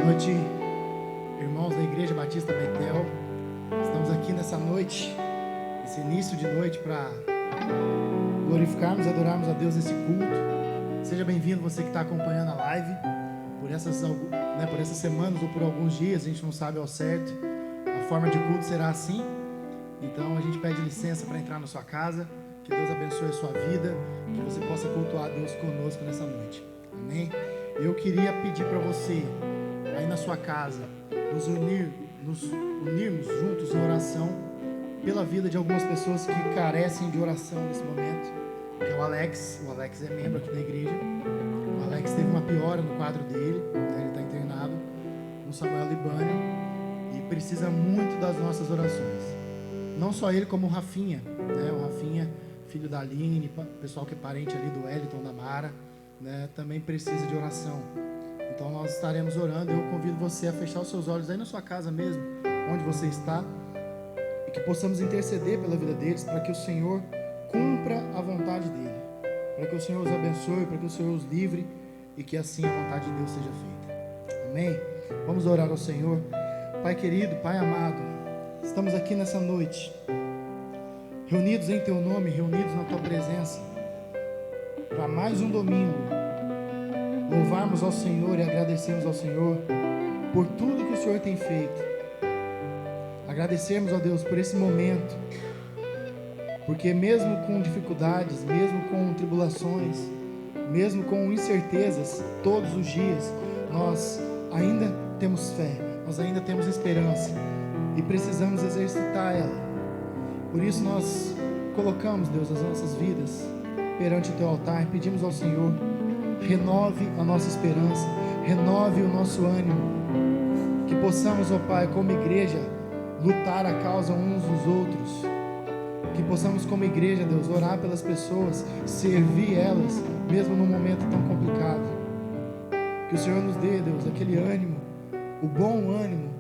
noite, irmãos da Igreja Batista Betel. Estamos aqui nessa noite, esse início de noite, para glorificarmos e adorarmos a Deus nesse culto. Seja bem-vindo você que está acompanhando a live por essas semanas ou por alguns dias, a gente não sabe ao certo. A forma de culto será assim. Então a gente pede licença para entrar na sua casa. Que Deus abençoe a sua vida, que você possa cultuar a Deus conosco nessa noite. Amém? Eu queria pedir para você, aí na sua casa, nos unirmos juntos em oração pela vida de algumas pessoas que carecem de oração nesse momento. Que é o Alex. O Alex é membro aqui da igreja. O Alex teve uma piora no quadro dele, né? Ele está internado no Samuel Libânio e precisa muito das nossas orações. Não só ele, como o Rafinha, né? O Rafinha, filho da Aline, pessoal que é parente ali do Wellington, da Mara, né? Também precisa de oração. Então nós estaremos orando. Eu convido você a fechar os seus olhos aí na sua casa mesmo, onde você está, e que possamos interceder pela vida deles, para que o Senhor cumpra a vontade dele, para que o Senhor os abençoe, para que o Senhor os livre, e que assim a vontade de Deus seja feita. Amém? Vamos orar ao Senhor. Pai querido, Pai amado, estamos aqui nessa noite, reunidos em Teu nome, reunidos na Tua presença, para mais um domingo, louvarmos ao Senhor e agradecermos ao Senhor por tudo que o Senhor tem feito. Agradecermos a Deus por esse momento, porque mesmo com dificuldades, mesmo com tribulações, mesmo com incertezas, todos os dias, nós ainda temos fé, nós ainda temos esperança e precisamos exercitar ela. Por isso nós colocamos, Deus, as nossas vidas perante o Teu altar, pedimos ao Senhor, renove a nossa esperança, renove o nosso ânimo, que possamos, ó Pai, como igreja, lutar a causa uns dos outros, que possamos como igreja, Deus, orar pelas pessoas, servir elas, mesmo num momento tão complicado. Que o Senhor nos dê, Deus, aquele ânimo, o bom ânimo,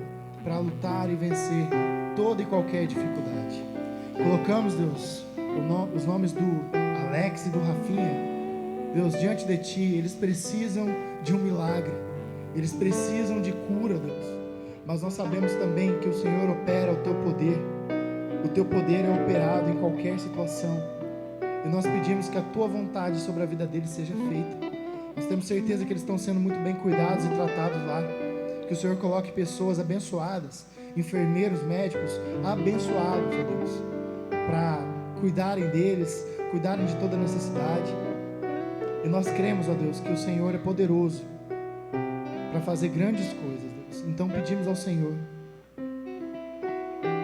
para lutar e vencer toda e qualquer dificuldade. Colocamos, Deus, os nomes do Alex e do Rafinha, Deus, diante de Ti. Eles precisam de um milagre, eles precisam de cura, Deus, mas nós sabemos também que o Senhor opera o Teu poder. O Teu poder é operado em qualquer situação, e nós pedimos que a Tua vontade sobre a vida deles seja feita. Nós temos certeza que eles estão sendo muito bem cuidados e tratados lá. Que o Senhor coloque pessoas abençoadas, enfermeiros, médicos abençoados, ó Deus, para cuidarem deles, cuidarem de toda necessidade. E nós cremos, ó Deus, que o Senhor é poderoso para fazer grandes coisas, Deus. Então pedimos ao Senhor,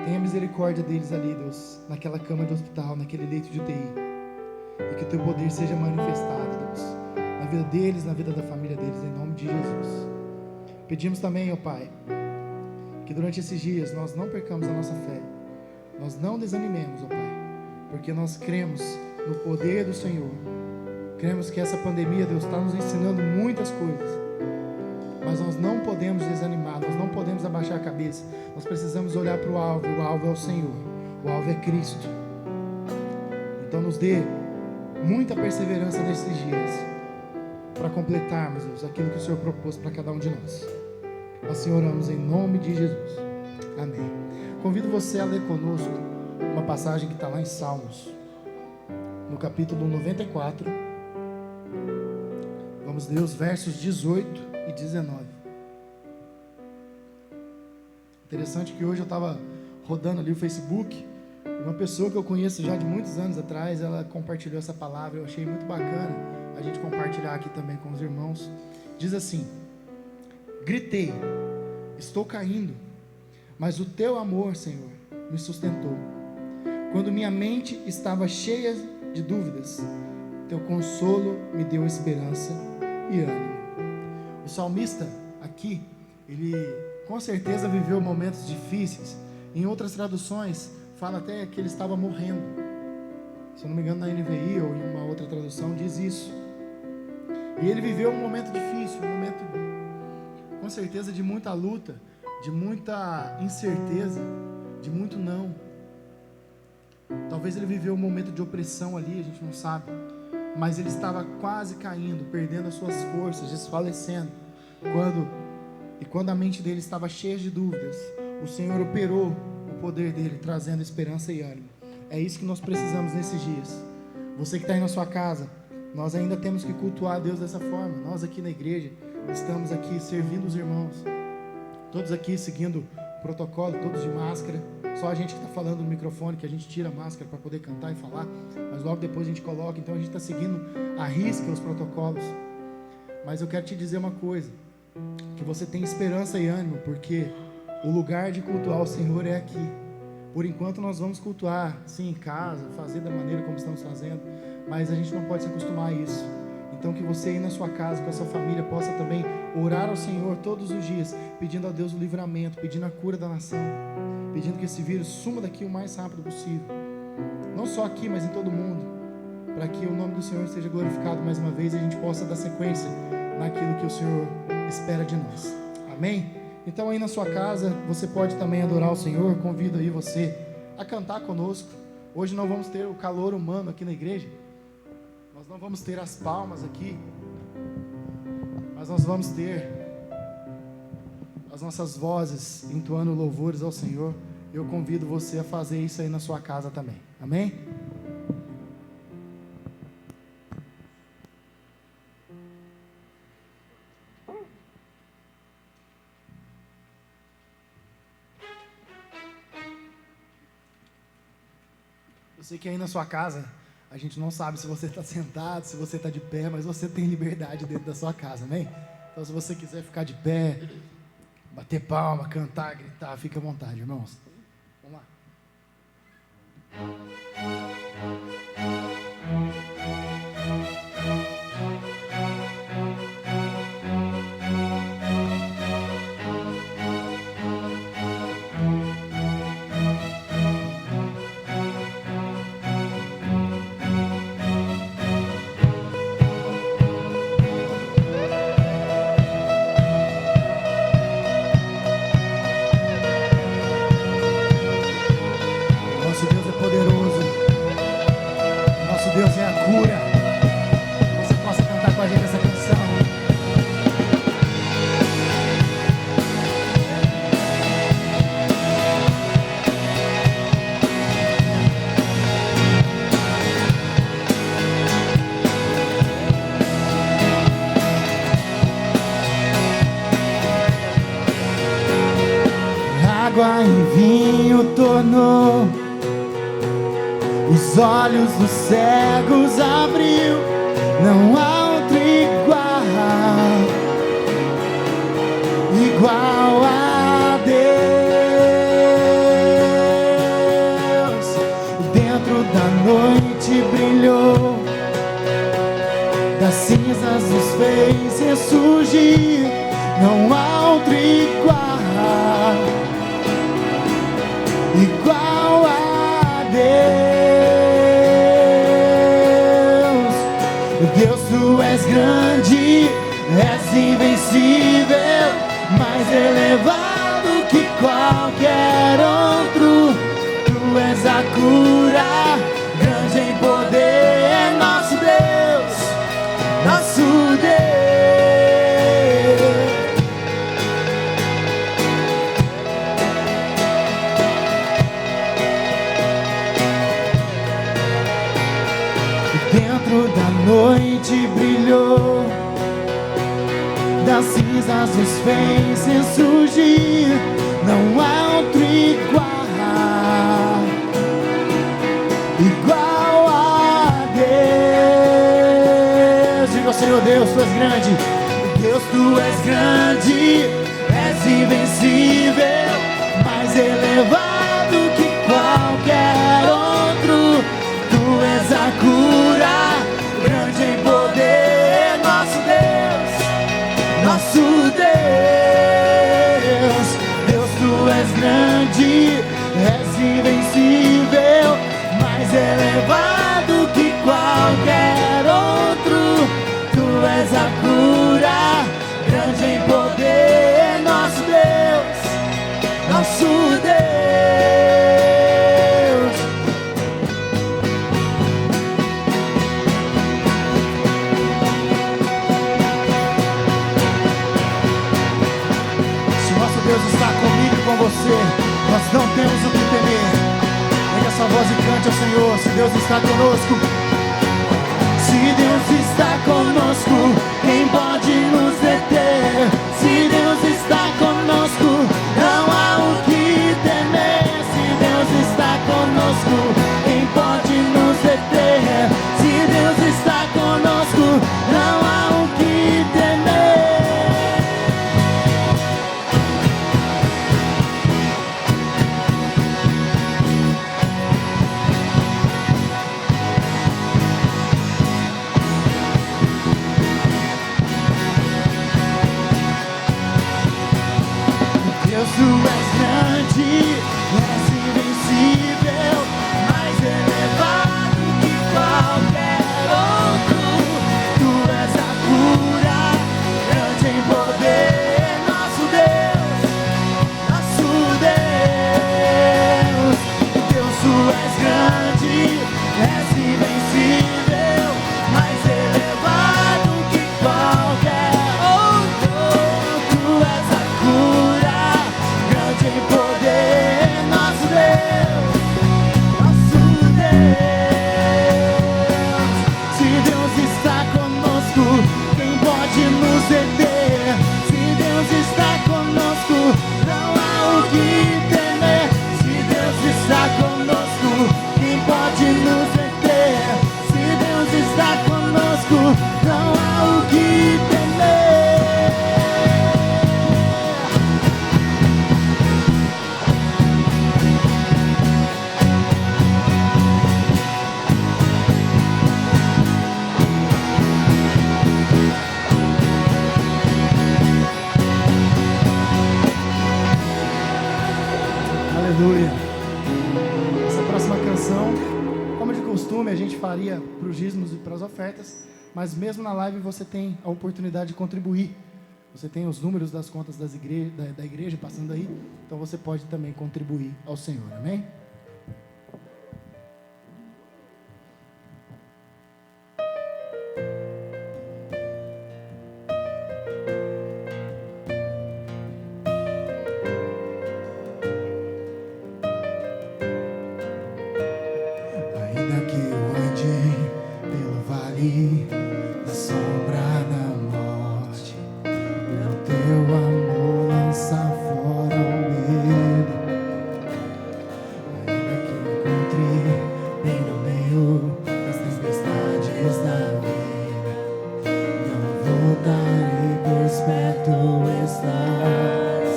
tenha misericórdia deles ali, Deus, naquela cama de hospital, naquele leito de UTI, e que o Teu poder seja manifestado, Deus, na vida deles, na vida da família deles, em nome de Jesus. Pedimos também, ó Pai, que durante esses dias nós não percamos a nossa fé, nós não desanimemos, ó Pai, porque nós cremos no poder do Senhor. Cremos que essa pandemia, Deus, está nos ensinando muitas coisas, mas nós não podemos desanimar, nós não podemos abaixar a cabeça. Nós precisamos olhar para o alvo, e o alvo é o Senhor, o alvo é Cristo. Então nos dê muita perseverança nesses dias, para completarmos, Deus, aquilo que o Senhor propôs para cada um de nós. Assim oramos em nome de Jesus. Amém. Convido você a ler conosco uma passagem que está lá em Salmos, no capítulo 94. Vamos ler os versos 18 e 19. Interessante que hoje eu estava rodando ali o Facebook, e uma pessoa que eu conheço já de muitos anos atrás, ela compartilhou essa palavra. Eu achei muito bacana a gente compartilhar aqui também com os irmãos. Diz assim: gritei, estou caindo, mas o Teu amor, Senhor, me sustentou. Quando minha mente estava cheia de dúvidas, Teu consolo me deu esperança e ânimo. O salmista aqui, ele com certeza viveu momentos difíceis. Em outras traduções fala até que ele estava morrendo. Se eu não me engano, na NVI ou em uma outra tradução diz isso. E ele viveu um momento difícil, um momento com certeza de muita luta, de muita incerteza, de muito não. Talvez ele viveu um momento de opressão ali, a gente não sabe, mas ele estava quase caindo, perdendo as suas forças, desfalecendo, quando E quando a mente dele estava cheia de dúvidas, o Senhor operou o poder dele, trazendo esperança e ânimo. É isso que nós precisamos nesses dias. Você que está aí na sua casa, nós ainda temos que cultuar a Deus dessa forma. Nós aqui na igreja, estamos aqui servindo os irmãos, todos aqui seguindo o protocolo, todos de máscara. Só a gente que está falando no microfone, que a gente tira a máscara para poder cantar e falar, mas logo depois a gente coloca. Então a gente está seguindo à risca os protocolos. Mas eu quero te dizer uma coisa, que você tem esperança e ânimo, porque o lugar de cultuar o Senhor é aqui. Por enquanto nós vamos cultuar, sim, em casa, fazer da maneira como estamos fazendo, mas a gente não pode se acostumar a isso. Então que você aí na sua casa, com a sua família, possa também orar ao Senhor todos os dias, pedindo a Deus o livramento, pedindo a cura da nação, pedindo que esse vírus suma daqui o mais rápido possível. Não só aqui, mas em todo mundo, para que o nome do Senhor seja glorificado mais uma vez e a gente possa dar sequência naquilo que o Senhor espera de nós. Amém? Então aí na sua casa, você pode também adorar o Senhor. Convido aí você a cantar conosco. Hoje não vamos ter o calor humano aqui na igreja. Nós não vamos ter as palmas aqui, mas nós vamos ter as nossas vozes entoando louvores ao Senhor. Eu convido você a fazer isso aí na sua casa também. Amém? Eu sei que aí na sua casa, a gente não sabe se você está sentado, se você está de pé, mas você tem liberdade dentro da sua casa, amém? Então se você quiser ficar de pé, bater palma, cantar, gritar, fique à vontade, irmãos. Vamos lá. Deus é a cura. Você possa cantar com a gente essa canção. Água em vinho tornou, os olhos dos cegos abriu, não há outro igual a Deus. Dentro da noite brilhou, das cinzas nos fez ressurgir, não há outro igual a Deus. Deus, tu és grande, és invencível, mais elevado que qualquer outro. Tu és a cura, grande em poder, nosso Deus, nosso Deus. Dentro da noite brilhou, das cinzas nos fez ressurgir, não há outro igual a Deus. Diga ao Senhor: Deus, tu és grande. Deus, tu és grande, és invencível, mais elevado que qualquer outro. Tu és a cura, grande em poder, nosso Deus, nosso Deus. Deus, tu és grande, és invencível, mais elevado que qualquer outro. Tu és a cura, grande em poder, nosso Deus, nosso Deus. você, nós não temos o que temer. Pega essa voz e cante ao Senhor. Se Deus está conosco, se Deus está conosco, quem pode nos deter? Se Deus está conosco, não há o que temer. Se Deus está conosco, quem pode nos deter? Se Deus está conosco, não há o que temer. Deus, tu és grande, és invencível, mais elevado que qualquer outro. Tu és a cura, grande em poder, nosso Deus, nosso Deus. Deus, tu és grande, és invencível, mais elevado que qualquer outro. Tu és a cura, grande em poder, nosso Deus, nosso Deus. Se Deus está conosco, quem pode nos deter? Se Deus está conosco, não há o que temer. Se Deus está conosco, quem pode nos deter? Se Deus está conosco, não há o que temer. Aleluia. Essa próxima canção, como de costume, a gente faria para os dízimos e para as ofertas, mas mesmo na live você tem a oportunidade de contribuir. Você tem os números das contas da igreja passando aí, então você pode também contribuir ao Senhor, amém? Ainda que eu ande pelo vale da sombra da morte, o teu amor lança fora o medo. Ainda que eu encontre bem no meio das tempestades da vida, não voltarei, pois perto estás.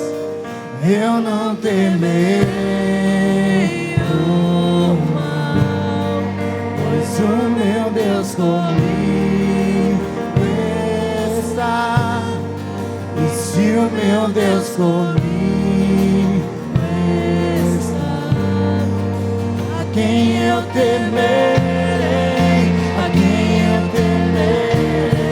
Eu não temerei o mal, pois o meu Deus comigo está. E se o meu Deus comigo está, a quem eu temerei? A quem eu temerei?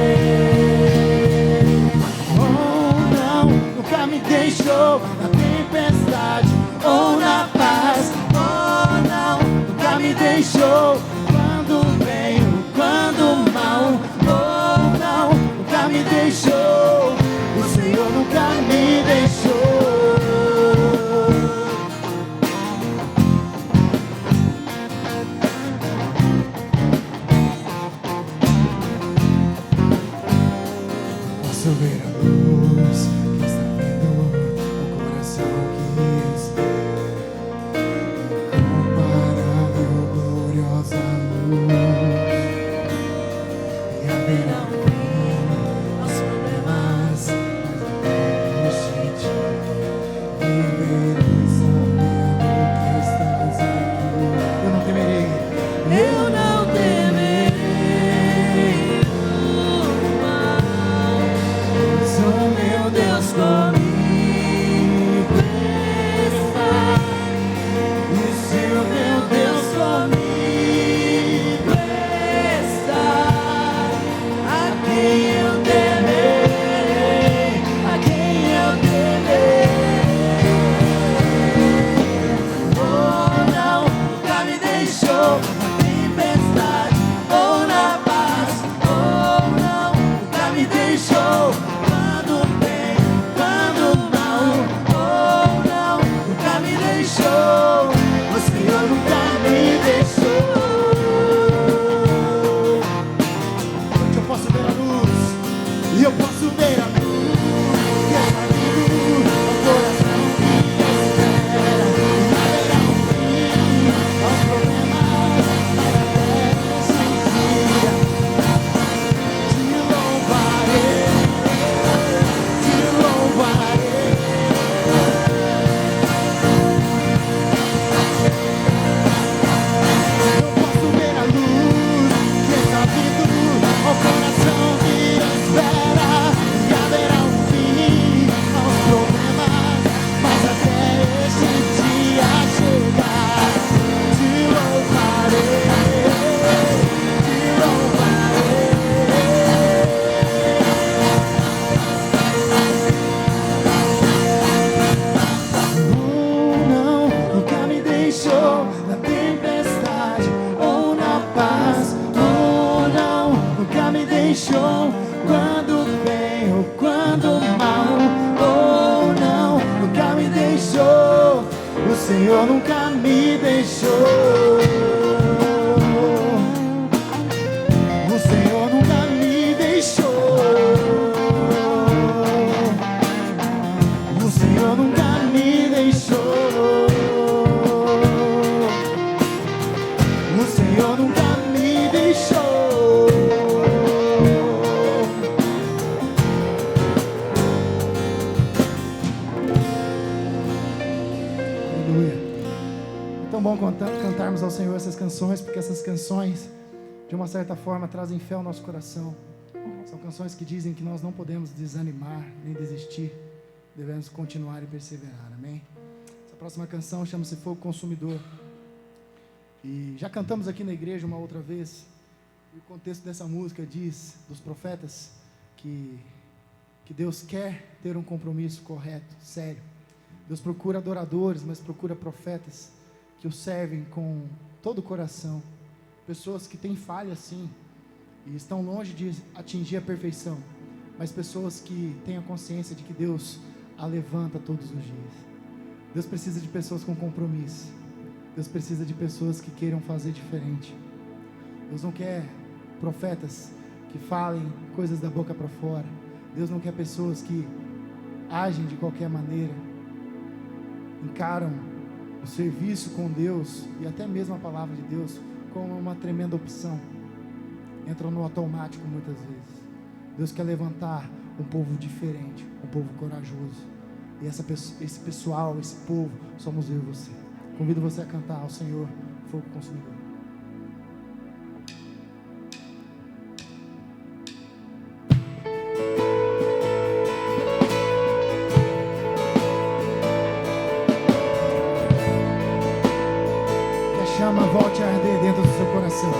Oh não, nunca me deixou na tempestade ou na paz. Oh não, nunca me deixou quando venho, quando mal. Oh não, nunca me deixou. O Senhor nunca me deixou. Posso ver a luz que está vindo, o coração que está incomparável, gloriosa luz. E haverá um fim aos problemas, mas até este dia viverei sabendo que estás aqui. Eu não temerei. Eu não temerei o mal, pois o meu Deus comigo posso ver a luz que está vindo ao coração que espera. E haverá um fim aos problemas, mas até esse dia te louvarei, te louvarei. Eu posso ver a luz que está vindo ao coração que espera. E haverá um fim aos problemas, mas até esse dia chegar, te louvarei, te louvarei. Não, nunca me deixou na tempestade ou na paz. Oh, não, nunca me deixou quando bem ou quando mal. Oh, não, nunca me deixou. O Senhor nunca me deixou. O Senhor nunca me deixou. O Senhor nunca me deixou. O Senhor nunca me deixou. Aleluia. É tão bom cantarmos ao Senhor essas canções, porque essas canções, de uma certa forma, trazem fé ao nosso coração. São canções que dizem que nós não podemos desanimar nem desistir. Devemos continuar e perseverar, amém? Essa próxima canção chama-se Fogo Consumidor. E já cantamos aqui na igreja uma outra vez. E o contexto dessa música diz, dos profetas, que Deus quer ter um compromisso correto, sério. Deus procura adoradores, mas procura profetas que o servem com todo o coração. Pessoas que têm falha sim, e estão longe de atingir a perfeição, mas pessoas que têm a consciência de que Deus a levanta todos os dias. Deus precisa de pessoas com compromisso. Deus precisa de pessoas que queiram fazer diferente. Deus não quer profetas que falem coisas da boca para fora. Deus não quer pessoas que agem de qualquer maneira, encaram o serviço com Deus e até mesmo a palavra de Deus como uma tremenda opção. Entram no automático muitas vezes. Deus quer levantar um povo diferente, um povo corajoso. E esse pessoal, esse povo, somos eu e você. Convido você a cantar ao Senhor, Fogo Consumidor. Que a chama volte a arder dentro do seu coração.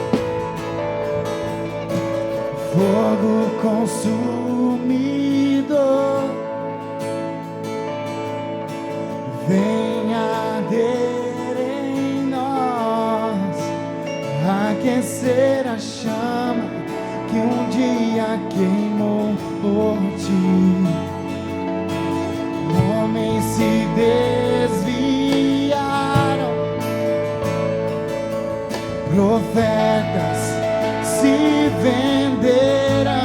Fogo consumidor, venha arder em nós, aquecer a chama que um dia queimou por ti. Homens se desviaram, profetas se venderão,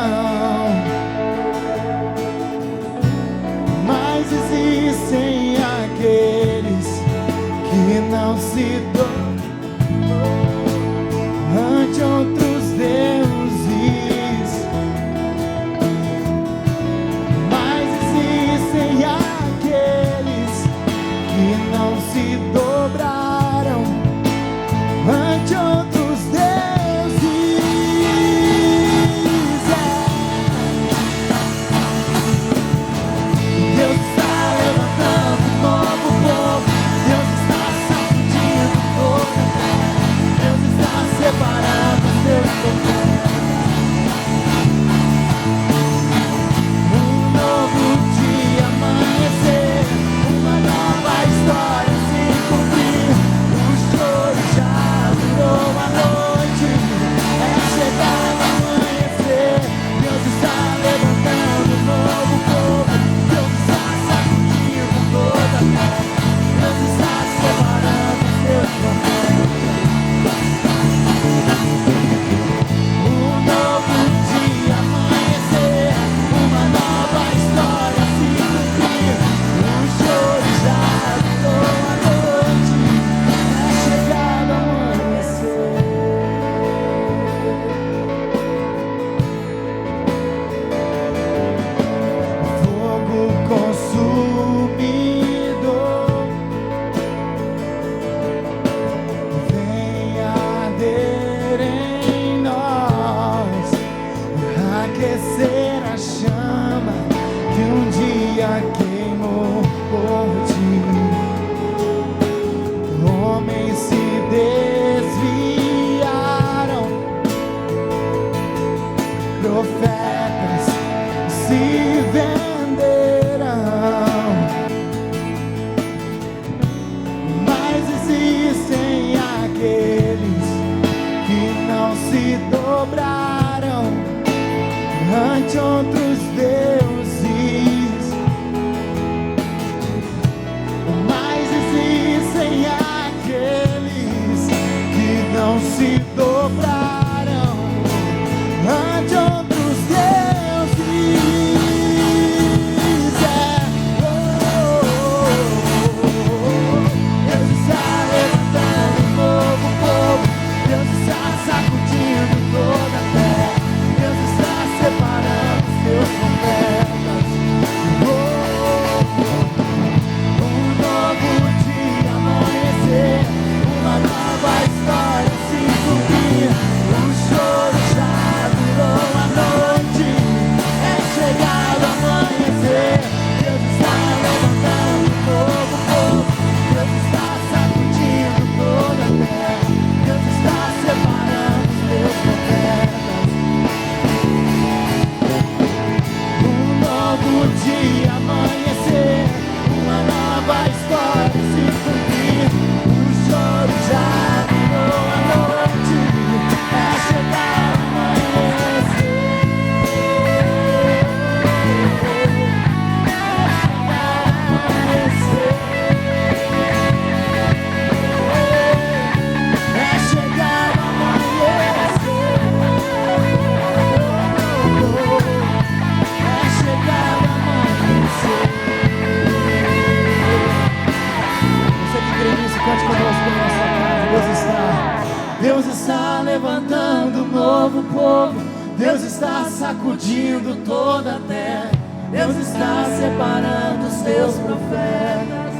mas existem aqueles que não se dobram ante outros deuses, mas existem aqueles que não se dobraram ante outros deuses. Deus está levantando um novo povo, Deus está sacudindo que um dia queimou por ti. Homens se desviaram, profetas se venderam, mas existem aqueles que não se dobraram ante outros deuses, mas existem aqueles que não se dobraram ante outros deuses. Deus está levantando um novo povo, Deus está sacudindo toda a terra, Deus está separando os seus profetas. Um novo dia amanhecer, uma nova história se cumprir. O choro já durou a noite, é chegado amanhecer. Deus está levantando um novo povo, Deus está sacudindo toda a terra, Deus está separando os seus profetas. Um novo dia amanhecer, uma nova história se cumprir. O choro já durou a noite, é chegar amanhecer. É chegar amanhecer. É chegar amanhecer. Você que crê nisso, cante conosco na nossa casa. Deus está levantando um novo povo, Deus está sacudindo toda a terra, Deus está separando os seus profetas.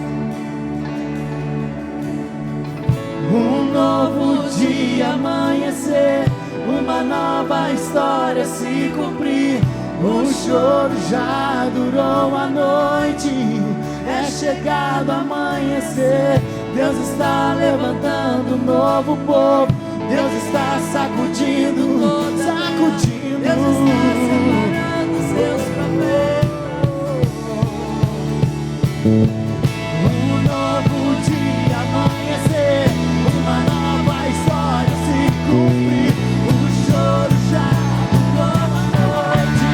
Um novo dia amanhecer, uma nova história se cumprir. O choro já durou a noite, é chegado amanhecer. Deus está levantando um novo povo, Deus está sacudindo, sacudindo. Deus está separando os seus profetas. Um novo dia amanhecer, uma nova história se cumprir. O choro já durou a noite,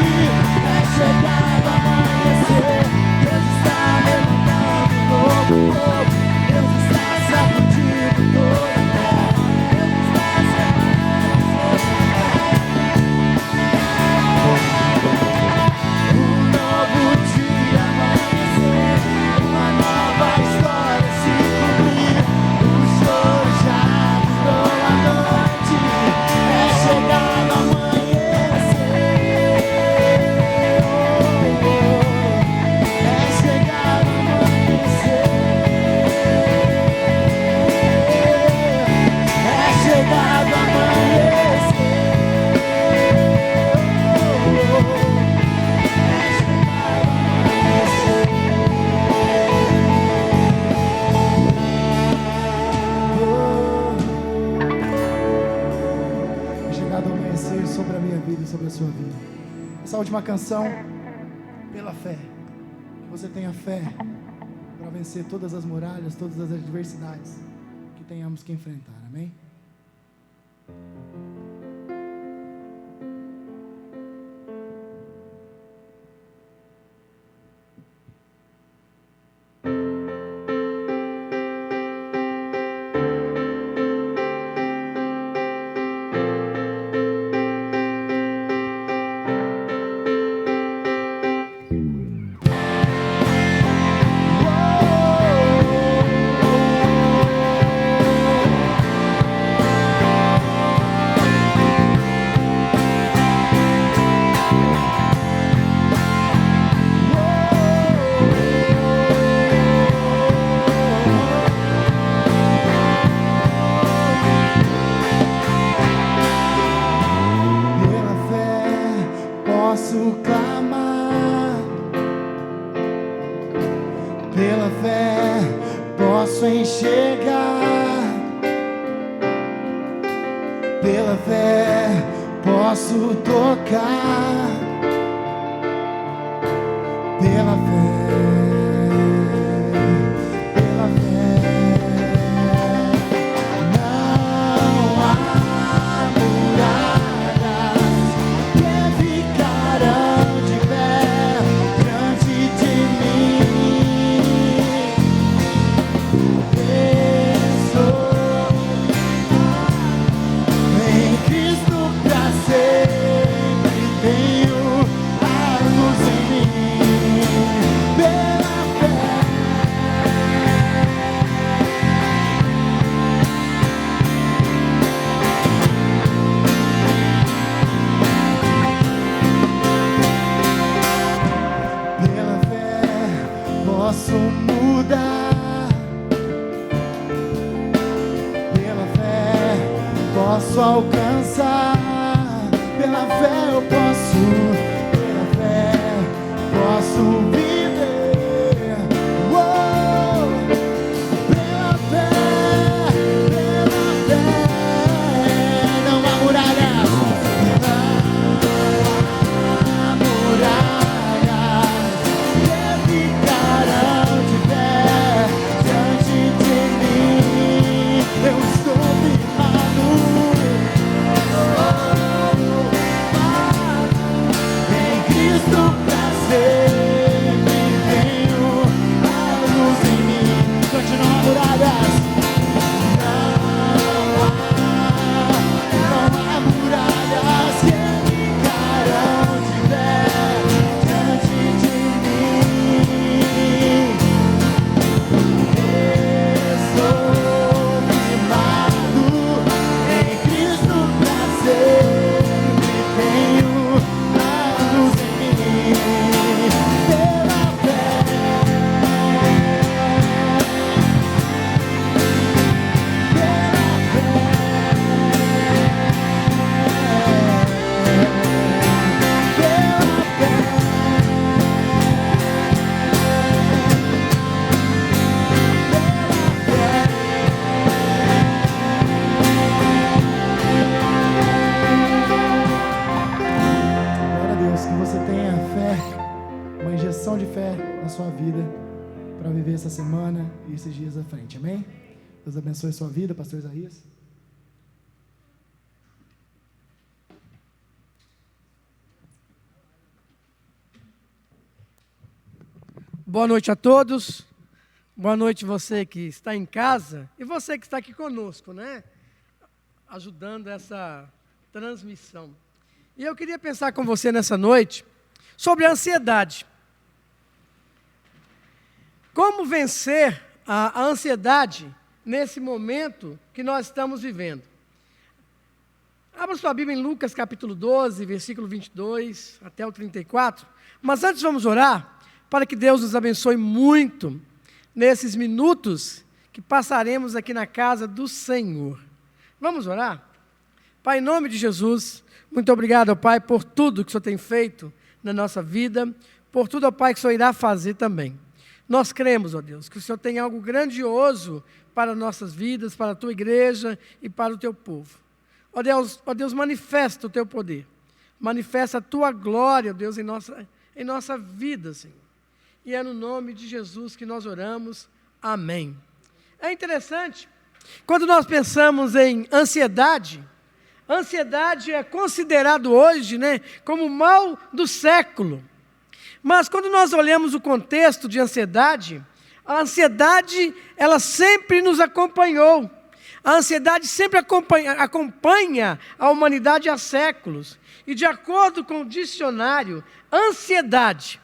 é chegado amanhecer. Deus está levantando um novo povo, Deus está sacudindo toda a terra, Deus está separando os seus profetas. Um novo dia amanhecer, uma nova história se cumprir. O choro já durou a noite, é chegado amanhecer. É chegado amanhecer. É chegado amanhecer. É chegado amanhecer sobre a minha vida e sobre a sua vida. Essa última canção, pela fé. Que você tenha fé para vencer todas as muralhas, todas as adversidades que tenhamos que enfrentar. Amém? Pela fé posso enxergar, pela fé posso tocar, pela fé, pela fé. Não há muralhas que ficarão de pé diante de mim. Eu sou em Cristo pra sempre, tenho a luz em mim, pela fé. Pela fé posso mudar, pela fé posso alcançar, pela fé eu posso, pela fé posso viver. Uou! Pela fé, não há muralhas, não há muralhas que ficarão de pé diante de mim. Eu estou firmado em Cristo pra sempre, tenho a luz em mim. Continua muralhas. Não há muralhas que ficarão de pé diante de mim. Estou firmado em Cristo pra sempre, tenho a luz em mim, pela fé, glória a Deus, que você tenha fé, uma injeção de fé na sua vida para viver essa semana e esses dias à frente, amém? Deus abençoe a sua vida, pastor Isaías. Boa noite a todos, boa noite você que está em casa e você que está aqui conosco, né? Ajudando essa transmissão. E eu queria pensar com você nessa noite sobre a ansiedade. Como vencer a ansiedade nesse momento que nós estamos vivendo? Abra sua Bíblia em Lucas capítulo 12, versículo 22 até o 34. Mas antes vamos orar para que Deus nos abençoe muito nesses minutos que passaremos aqui na casa do Senhor. Vamos orar? Pai, em nome de Jesus, muito obrigado, ó Pai, por tudo que o Senhor tem feito na nossa vida, por tudo, ó Pai, que o Senhor irá fazer também. Nós cremos, ó Deus, que o Senhor tem algo grandioso para nossas vidas, para a Tua igreja e para o Teu povo. Ó Deus, manifesta o Teu poder, manifesta a Tua glória, ó Deus, em nossa vida, Senhor. E é no nome de Jesus que nós oramos. Amém. É interessante, quando nós pensamos em ansiedade, ansiedade é considerado hoje, né, como o mal do século. Mas quando nós olhamos o contexto de ansiedade, a ansiedade, ela sempre nos acompanhou. A ansiedade sempre acompanha a humanidade há séculos. E de acordo com o dicionário, ansiedade,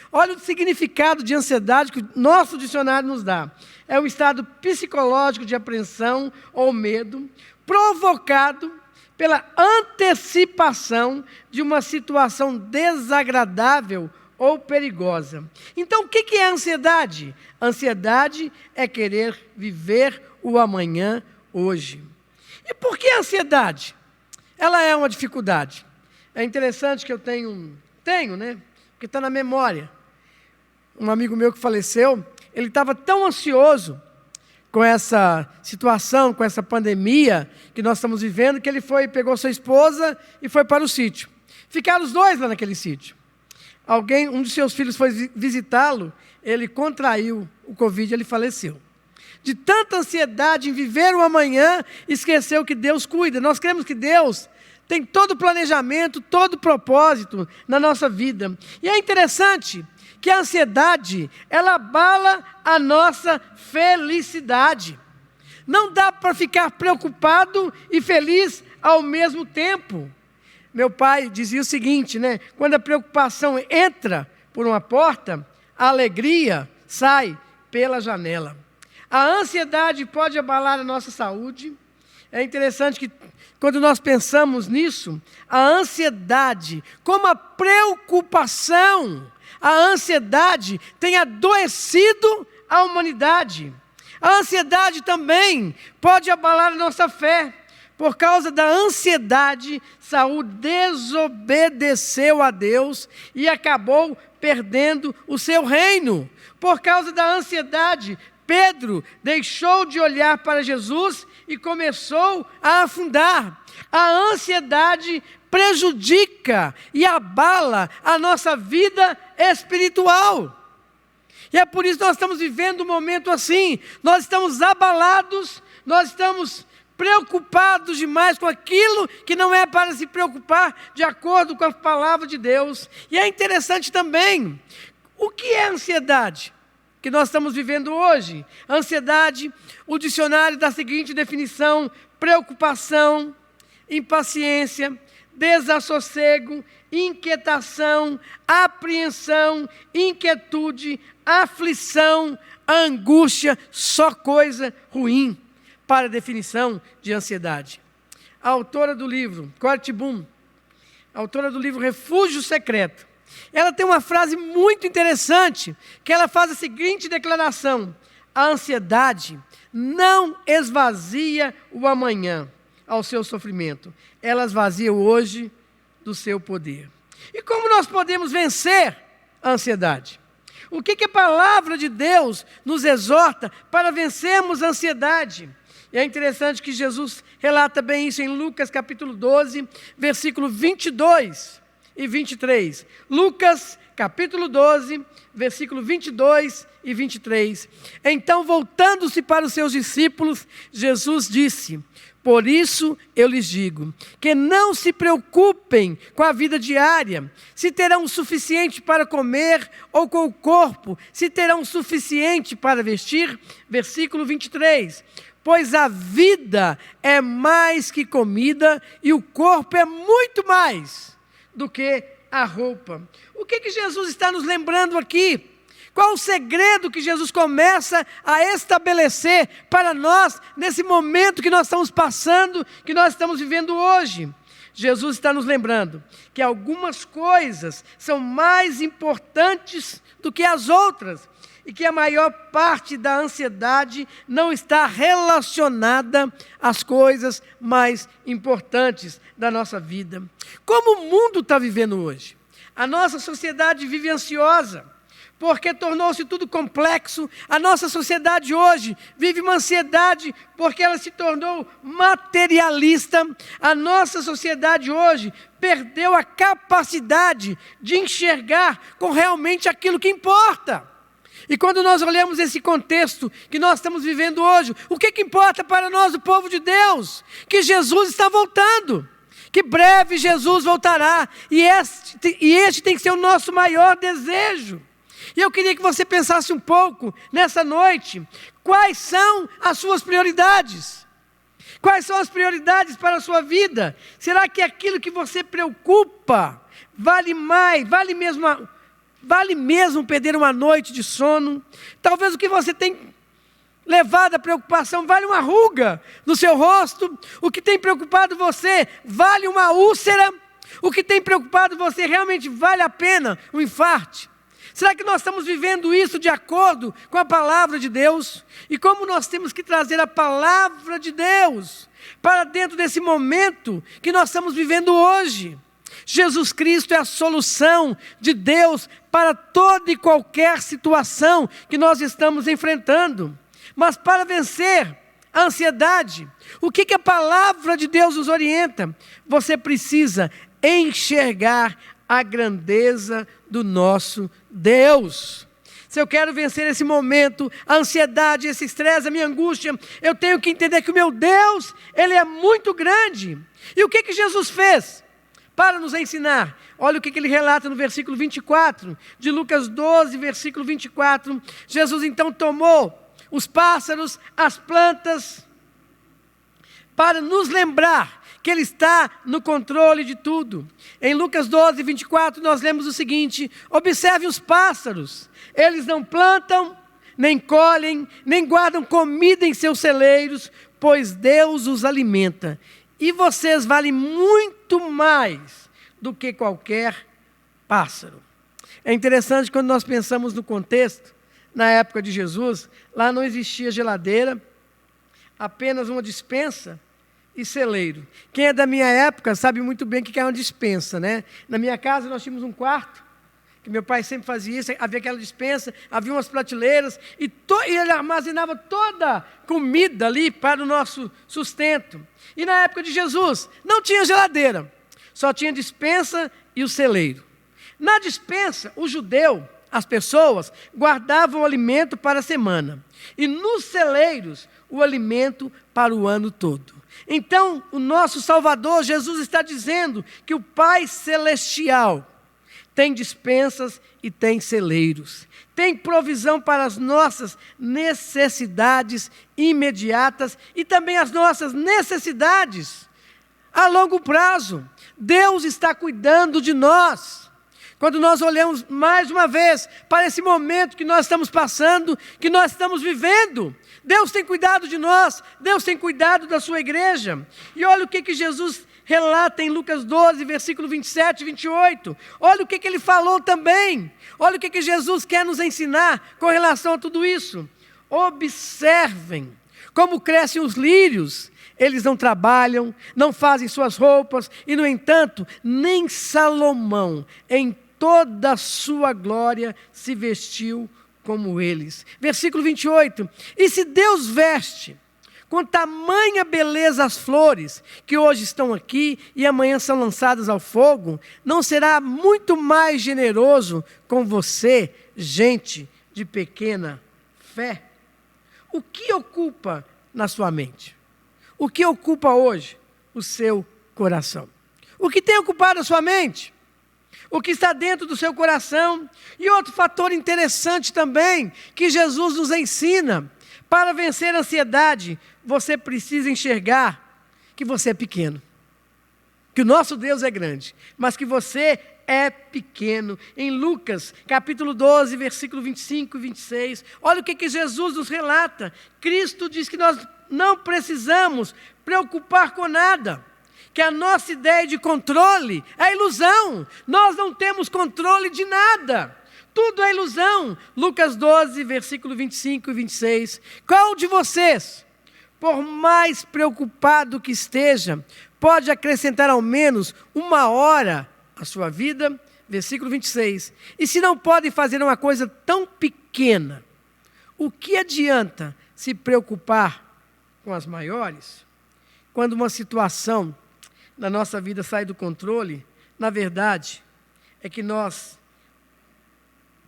olha o significado de ansiedade que o nosso dicionário nos dá. É um estado psicológico de apreensão ou medo, provocado pela antecipação de uma situação desagradável ou perigosa. Então, o que é ansiedade? Ansiedade é querer viver o amanhã hoje. E por que a ansiedade? Ela é uma dificuldade. É interessante que eu tenho, né? Porque está na memória. Um amigo meu que faleceu, ele estava tão ansioso com essa situação, com essa pandemia que nós estamos vivendo, que ele pegou sua esposa e foi para o sítio. Ficaram os dois lá naquele sítio. Um dos seus filhos foi visitá-lo, ele contraiu o Covid e ele faleceu. De tanta ansiedade em viver o amanhã, esqueceu que Deus cuida. Nós cremos que Deus tem todo o planejamento, todo o propósito na nossa vida. E é interessante que a ansiedade, ela abala a nossa felicidade. Não dá para ficar preocupado e feliz ao mesmo tempo. Meu pai dizia o seguinte, quando a preocupação entra por uma porta, a alegria sai pela janela. A ansiedade pode abalar a nossa saúde. É interessante que quando nós pensamos nisso, a ansiedade, como a preocupação, a ansiedade tem adoecido a humanidade. A ansiedade também pode abalar a nossa fé. Por causa da ansiedade, Saul desobedeceu a Deus e acabou perdendo o seu reino. Por causa da ansiedade, Pedro deixou de olhar para Jesus e começou a afundar. A ansiedade prejudica e abala a nossa vida espiritual. E é por isso que nós estamos vivendo um momento assim. Nós estamos abalados, nós estamos preocupados demais com aquilo que não é para se preocupar de acordo com a palavra de Deus. E é interessante também, o que é ansiedade que nós estamos vivendo hoje? Ansiedade, o dicionário dá a seguinte definição: preocupação, impaciência, desassossego, inquietação, apreensão, inquietude, aflição, angústia, só coisa ruim, para a definição de ansiedade. A autora do livro, Corte Boom, autora do livro Refúgio Secreto, ela tem uma frase muito interessante, que ela faz a seguinte declaração: a ansiedade não esvazia o amanhã ao seu sofrimento, ela esvazia o hoje do seu poder. E como nós podemos vencer a ansiedade? O que a palavra de Deus nos exorta para vencermos a ansiedade? E é interessante que Jesus relata bem isso em Lucas capítulo 12, versículo 22 e 23. Lucas capítulo 12, versículo 22 e 23. Então, voltando-se para os seus discípulos, Jesus disse: por isso eu lhes digo, que não se preocupem com a vida diária, se terão o suficiente para comer, ou com o corpo, se terão o suficiente para vestir. Versículo 23. Pois a vida é mais que comida, e o corpo é muito mais do que a roupa. O que Jesus está nos lembrando aqui? Qual o segredo que Jesus começa a estabelecer para nós, nesse momento que nós estamos passando, que nós estamos vivendo hoje? Jesus está nos lembrando que algumas coisas são mais importantes do que as outras, e que a maior parte da ansiedade não está relacionada às coisas mais importantes da nossa vida. Como o mundo está vivendo hoje? A nossa sociedade vive ansiosa, porque tornou-se tudo complexo. A nossa sociedade hoje vive uma ansiedade, porque ela se tornou materialista. A nossa sociedade hoje perdeu a capacidade de enxergar com realmente aquilo que importa. E quando nós olhamos esse contexto que nós estamos vivendo hoje, o que importa para nós, o povo de Deus? Que Jesus está voltando, que breve Jesus voltará, e este tem que ser o nosso maior desejo. E eu queria que você pensasse um pouco nessa noite, quais são as suas prioridades? Quais são as prioridades para a sua vida? Será que aquilo que você preocupa vale mais, vale mesmo perder uma noite de sono? Talvez o que você tem levado à preocupação vale uma ruga no seu rosto. O que tem preocupado você vale uma úlcera. O que tem preocupado você realmente vale a pena um infarte? Será que nós estamos vivendo isso de acordo com a palavra de Deus? E como nós temos que trazer a palavra de Deus para dentro desse momento que nós estamos vivendo hoje? Jesus Cristo é a solução de Deus para toda e qualquer situação que nós estamos enfrentando. Mas para vencer a ansiedade, o que a palavra de Deus nos orienta? Você precisa enxergar a grandeza do nosso Deus. Se eu quero vencer esse momento, a ansiedade, esse estresse, a minha angústia, eu tenho que entender que o meu Deus, Ele é muito grande. E o que Jesus fez para nos ensinar? Olha o que Ele relata no versículo 24, de Lucas 12, versículo 24. Jesus então tomou os pássaros, as plantas, para nos lembrar que Ele está no controle de tudo. Em Lucas 12, 24, nós lemos o seguinte: observe os pássaros, eles não plantam, nem colhem, nem guardam comida em seus celeiros, pois Deus os alimenta. E vocês valem muito mais do que qualquer pássaro. É interessante quando nós pensamos no contexto, na época de Jesus, lá não existia geladeira, apenas uma despensa e celeiro. Quem é da minha época sabe muito bem o que é uma despensa, né? Na minha casa nós tínhamos um quarto, que meu pai sempre fazia isso, havia aquela despensa, havia umas prateleiras, e ele armazenava toda a comida ali para o nosso sustento. E na época de Jesus, não tinha geladeira, só tinha despensa e o celeiro. Na despensa, o judeu, as pessoas, guardavam o alimento para a semana, e nos celeiros, o alimento para o ano todo. Então, o nosso Salvador, Jesus, está dizendo que o Pai Celestial tem despensas e tem celeiros, tem provisão para as nossas necessidades imediatas e também as nossas necessidades a longo prazo. Deus está cuidando de nós. Quando nós olhamos mais uma vez para esse momento que nós estamos passando, que nós estamos vivendo, Deus tem cuidado de nós, Deus tem cuidado da sua igreja. E olha o que Jesus relata em Lucas 12, versículo 27 e 28. Olha o que Ele falou também. Olha o que Jesus quer nos ensinar com relação a tudo isso. Observem como crescem os lírios. Eles não trabalham, não fazem suas roupas, e no entanto, nem Salomão, em toda a sua glória, se vestiu como eles. Versículo 28. E se Deus veste com tamanha beleza as flores, que hoje estão aqui e amanhã são lançadas ao fogo, não será muito mais generoso com você, gente de pequena fé? O que ocupa na sua mente? O que ocupa hoje o seu coração? O que tem ocupado a sua mente? O que está dentro do seu coração? E outro fator interessante também, que Jesus nos ensina: para vencer a ansiedade, você precisa enxergar que você é pequeno. Que o nosso Deus é grande, mas que você é pequeno. Em Lucas, capítulo 12, versículo 25 e 26, olha o que Jesus nos relata. Cristo diz que nós não precisamos preocupar com nada, que a nossa ideia de controle é ilusão. Nós não temos controle de nada. Tudo é ilusão. Lucas 12, versículo 25 e 26. Qual de vocês, por mais preocupado que esteja, pode acrescentar ao menos 1 hora à sua vida? Versículo 26. E se não podem fazer uma coisa tão pequena, o que adianta se preocupar com as maiores? Quando uma situação na nossa vida sai do controle, na verdade, é que nós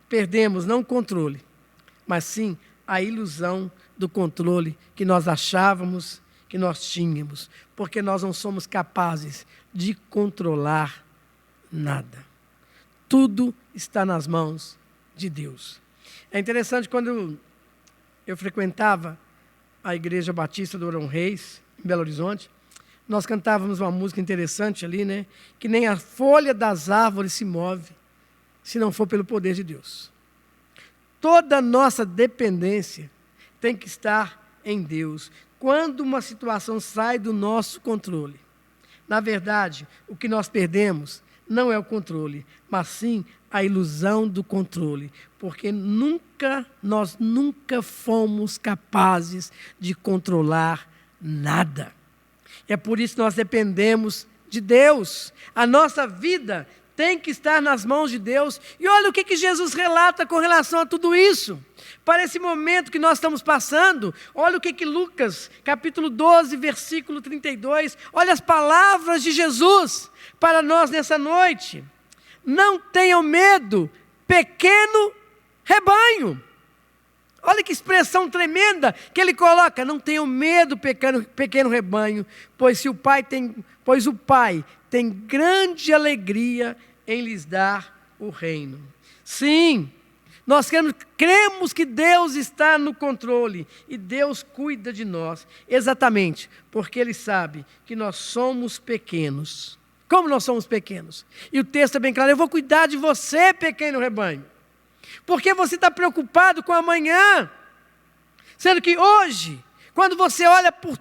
perdemos não o controle, mas sim a ilusão do controle que nós achávamos que nós tínhamos, porque nós não somos capazes de controlar nada. Tudo está nas mãos de Deus. É interessante, quando eu frequentava a Igreja Batista do Ouro Reis, em Belo Horizonte, nós cantávamos uma música interessante ali, né? Que nem a folha das árvores se move, se não for pelo poder de Deus. Toda a nossa dependência tem que estar em Deus. Quando uma situação sai do nosso controle, na verdade, o que nós perdemos não é o controle, mas sim a ilusão do controle, porque nós nunca fomos capazes de controlar nada. É por isso que nós dependemos de Deus. A nossa vida tem que estar nas mãos de Deus. E olha o que Jesus relata com relação a tudo isso. Para esse momento que nós estamos passando, olha o que Lucas, capítulo 12, versículo 32, olha as palavras de Jesus para nós nessa noite. Não tenham medo, pequeno rebanho. Olha que expressão tremenda que ele coloca. Não tenham medo, pequeno rebanho, pois o Pai tem grande alegria em lhes dar o reino. Sim, nós cremos que Deus está no controle e Deus cuida de nós, exatamente porque Ele sabe que nós somos pequenos. Como nós somos pequenos? E o texto é bem claro: eu vou cuidar de você, pequeno rebanho. Porque você está preocupado com amanhã, sendo que hoje, quando você olha por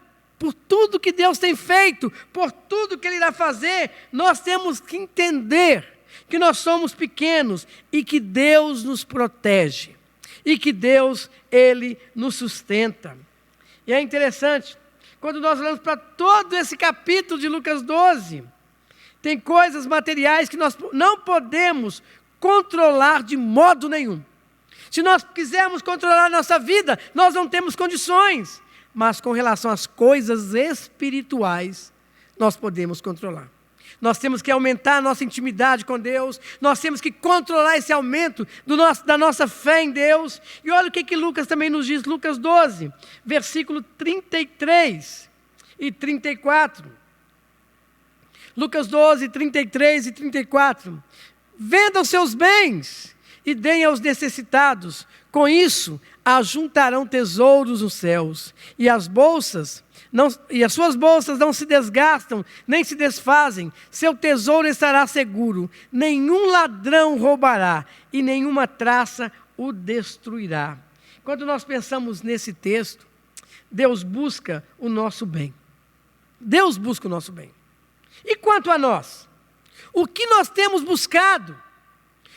tudo que Deus tem feito, por tudo que Ele irá fazer, nós temos que entender que nós somos pequenos e que Deus nos protege, e que Deus, Ele nos sustenta. E é interessante, quando nós olhamos para todo esse capítulo de Lucas 12, tem coisas materiais que nós não podemos controlar de modo nenhum. Se nós quisermos controlar a nossa vida, nós não temos condições. Mas com relação às coisas espirituais, nós podemos controlar. Nós temos que aumentar a nossa intimidade com Deus. Nós temos que controlar esse aumento da nossa fé em Deus. E olha o que Lucas também nos diz, Lucas 12, versículo 33 e 34. Lucas 12, 33 e 34. Vendam seus bens e deem aos necessitados. Com isso, ajuntarão tesouros nos céus. E as suas bolsas não se desgastam, nem se desfazem. Seu tesouro estará seguro. Nenhum ladrão roubará e nenhuma traça o destruirá. Quando nós pensamos nesse texto, Deus busca o nosso bem. Deus busca o nosso bem. E quanto a nós? O que nós temos buscado?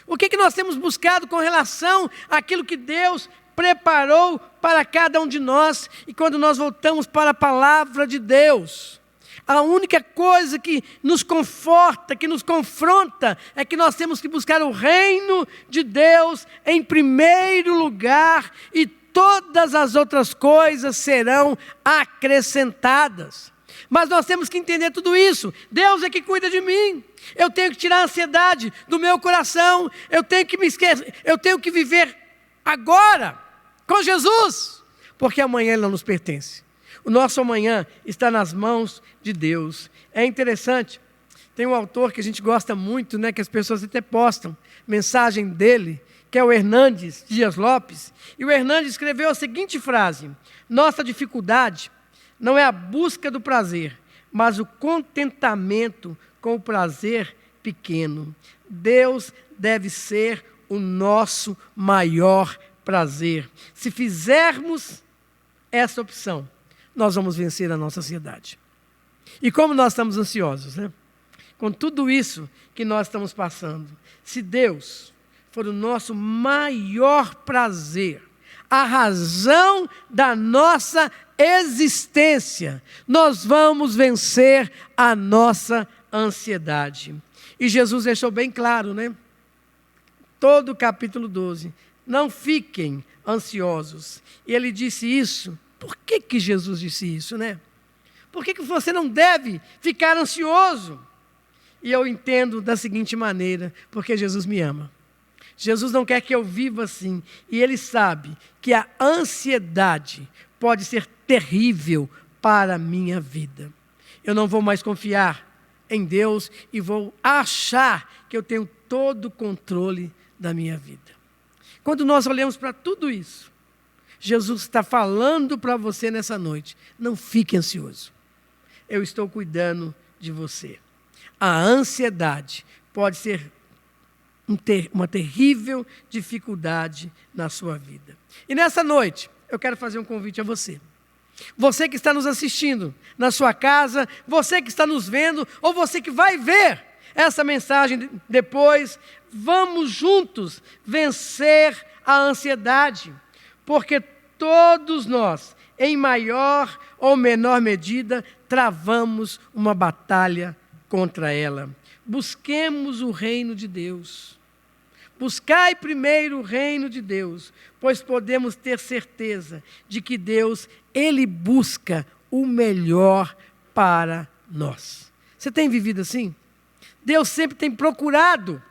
O que nós temos buscado com relação àquilo que Deus preparou para cada um de nós? E quando nós voltamos para a palavra de Deus, a única coisa que nos conforta, que nos confronta, é que nós temos que buscar o reino de Deus em primeiro lugar, e todas as outras coisas serão acrescentadas. Mas nós temos que entender tudo isso. Deus é que cuida de mim. Eu tenho que tirar a ansiedade do meu coração. Eu tenho que me esquecer. Eu tenho que viver agora com Jesus, porque amanhã Ele não nos pertence. O nosso amanhã está nas mãos de Deus. É interessante. Tem um autor que a gente gosta muito, né, que as pessoas até postam mensagem dele, que é o Hernandes Dias Lopes. E o Hernandes escreveu a seguinte frase: nossa dificuldade não é a busca do prazer, mas o contentamento com o prazer pequeno. Deus deve ser o nosso maior prazer. Se fizermos essa opção, nós vamos vencer a nossa ansiedade. E como nós estamos ansiosos, né? Com tudo isso que nós estamos passando, se Deus for o nosso maior prazer, a razão da nossa existência, nós vamos vencer a nossa ansiedade. E Jesus deixou bem claro, né? Todo o capítulo 12, não fiquem ansiosos. E Ele disse isso. Por que Jesus disse isso, né? Por que você não deve ficar ansioso? E eu entendo da seguinte maneira: porque Jesus me ama. Jesus não quer que eu viva assim. E Ele sabe que a ansiedade pode ser terrível para a minha vida. Eu não vou mais confiar em Deus e vou achar que eu tenho todo o controle da minha vida. Quando nós olhamos para tudo isso, Jesus está falando para você nessa noite: não fique ansioso. Eu estou cuidando de você. A ansiedade pode ser uma terrível dificuldade na sua vida. E nessa noite, eu quero fazer um convite a você. Você que está nos assistindo na sua casa, você que está nos vendo, ou você que vai ver essa mensagem depois, vamos juntos vencer a ansiedade, porque todos nós, em maior ou menor medida, travamos uma batalha contra ela. Busquemos o reino de Deus. Buscai primeiro o reino de Deus, pois podemos ter certeza de que Deus, Ele busca o melhor para nós. Você tem vivido assim? Deus sempre tem procurado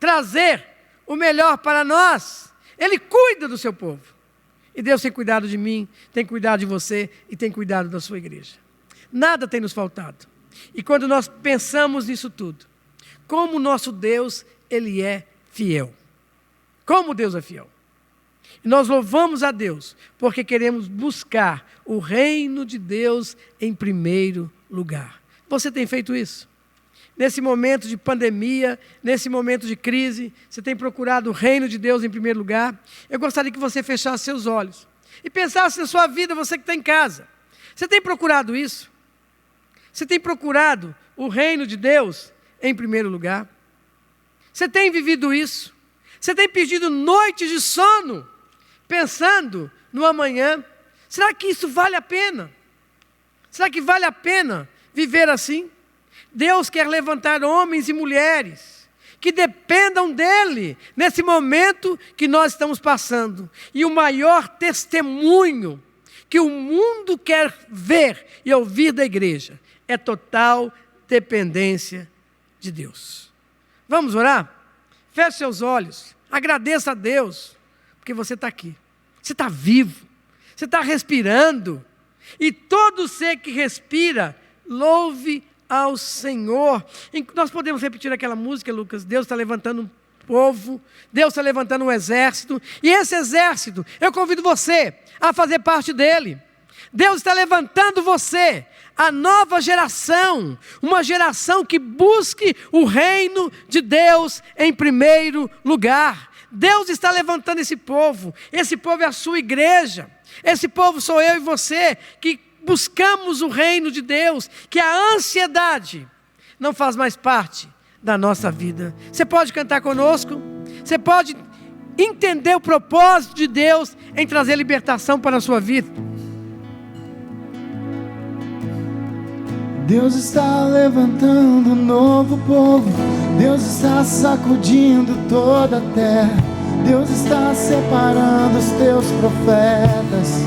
trazer o melhor para nós. Ele cuida do seu povo. E Deus tem cuidado de mim, tem cuidado de você e tem cuidado da sua igreja. Nada tem nos faltado. E quando nós pensamos nisso tudo, como o nosso Deus, Ele é fiel. Como Deus é fiel. E nós louvamos a Deus, porque queremos buscar o reino de Deus em primeiro lugar. Você tem feito isso? Nesse momento de pandemia, nesse momento de crise, você tem procurado o reino de Deus em primeiro lugar? Eu gostaria que você fechasse seus olhos e pensasse na sua vida, você que está em casa. Você tem procurado isso? Você tem procurado o reino de Deus em primeiro lugar? Você tem vivido isso? Você tem perdido noites de sono pensando no amanhã? Será que isso vale a pena? Será que vale a pena viver assim? Deus quer levantar homens e mulheres que dependam dEle nesse momento que nós estamos passando. E o maior testemunho que o mundo quer ver e ouvir da igreja é total dependência de Deus. Vamos orar? Feche seus olhos, agradeça a Deus, porque você está aqui, você está vivo, você está respirando, e todo ser que respira, louve ao Senhor. Nós podemos repetir aquela música, Lucas? Deus está levantando um povo, Deus está levantando um exército, e esse exército, eu convido você a fazer parte dele. Deus está levantando você, a nova geração, uma geração que busque o reino de Deus em primeiro lugar. Deus está levantando esse povo é a sua igreja, esse povo sou eu e você, que buscamos o reino de Deus, que a ansiedade não faz mais parte da nossa vida. Você pode cantar conosco, você pode entender o propósito de Deus em trazer libertação para a sua vida. Deus está levantando um novo povo, Deus está sacudindo toda a terra, Deus está separando os teus profetas.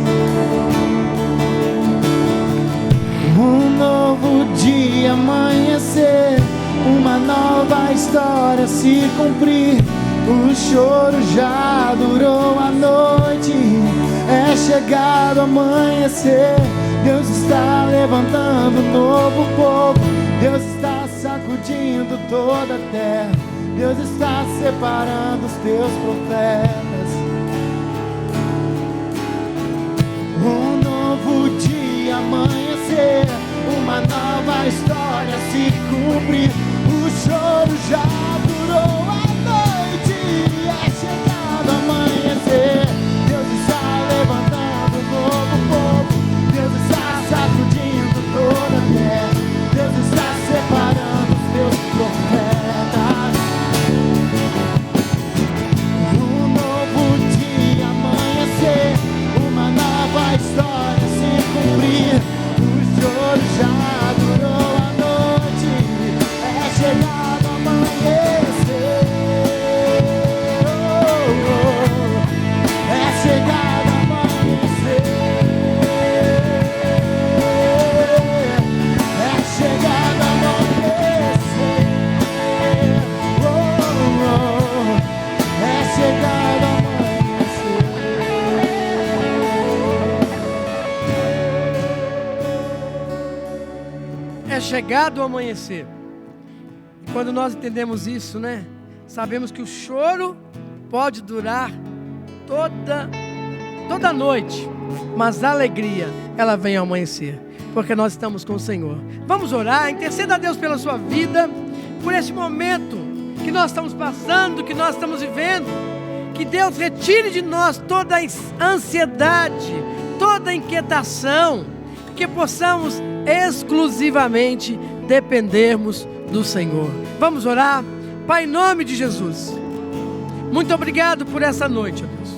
Um novo dia amanhecer, uma nova história se cumprir. O choro já durou a noite, é chegado o amanhecer. Deus está levantando um novo povo, Deus está sacudindo toda a terra, Deus está separando os teus profetas. Um novo dia amanhecer, uma nova história se cumprir. O choro já durou a noite, é chegado o amanhecer. Deus está levantando um novo povo, Deus está sacudindo toda a terra, Deus está separando os teus profetas. Um novo dia amanhecer, uma nova história se cumprir. O choro já durou a noite, é chegado o amanhecer. É chegado o amanhecer. É chegado o amanhecer. É chegado o amanhecer. É chegado o amanhecer. E quando nós entendemos isso, né? Sabemos que o choro pode durar toda a noite, mas a alegria, ela vem ao amanhecer, porque nós estamos com o Senhor. Vamos orar, interceda a Deus pela sua vida, por esse momento que nós estamos passando, que nós estamos vivendo. Que Deus retire de nós toda a ansiedade, toda a inquietação, que possamos exclusivamente dependermos do Senhor. Vamos orar? Pai, em nome de Jesus, muito obrigado por essa noite, ó Deus.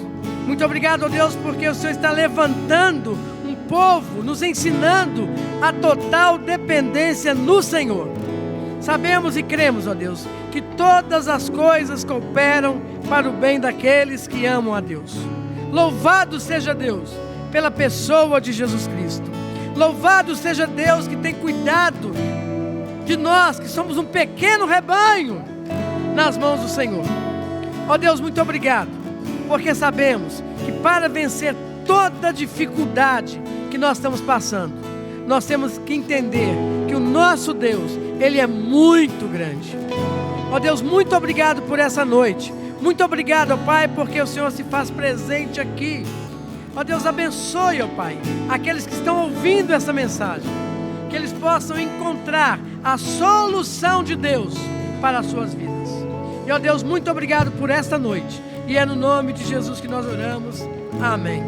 Muito obrigado, ó Deus, porque o Senhor está levantando um povo, nos ensinando a total dependência no Senhor. Sabemos e cremos, ó Deus, que todas as coisas cooperam para o bem daqueles que amam a Deus. Louvado seja Deus pela pessoa de Jesus Cristo. Louvado seja Deus que tem cuidado de nós, que somos um pequeno rebanho nas mãos do Senhor. Ó Deus, muito obrigado, porque sabemos que para vencer toda dificuldade que nós estamos passando, nós temos que entender que o nosso Deus, Ele é muito grande. Ó Deus, muito obrigado por essa noite. Muito obrigado, ó Pai, porque o Senhor se faz presente aqui. Ó Deus, abençoe, ó Pai, aqueles que estão ouvindo essa mensagem, que eles possam encontrar a solução de Deus para as suas vidas. E ó Deus, muito obrigado por esta noite. E é no nome de Jesus que nós oramos. Amém.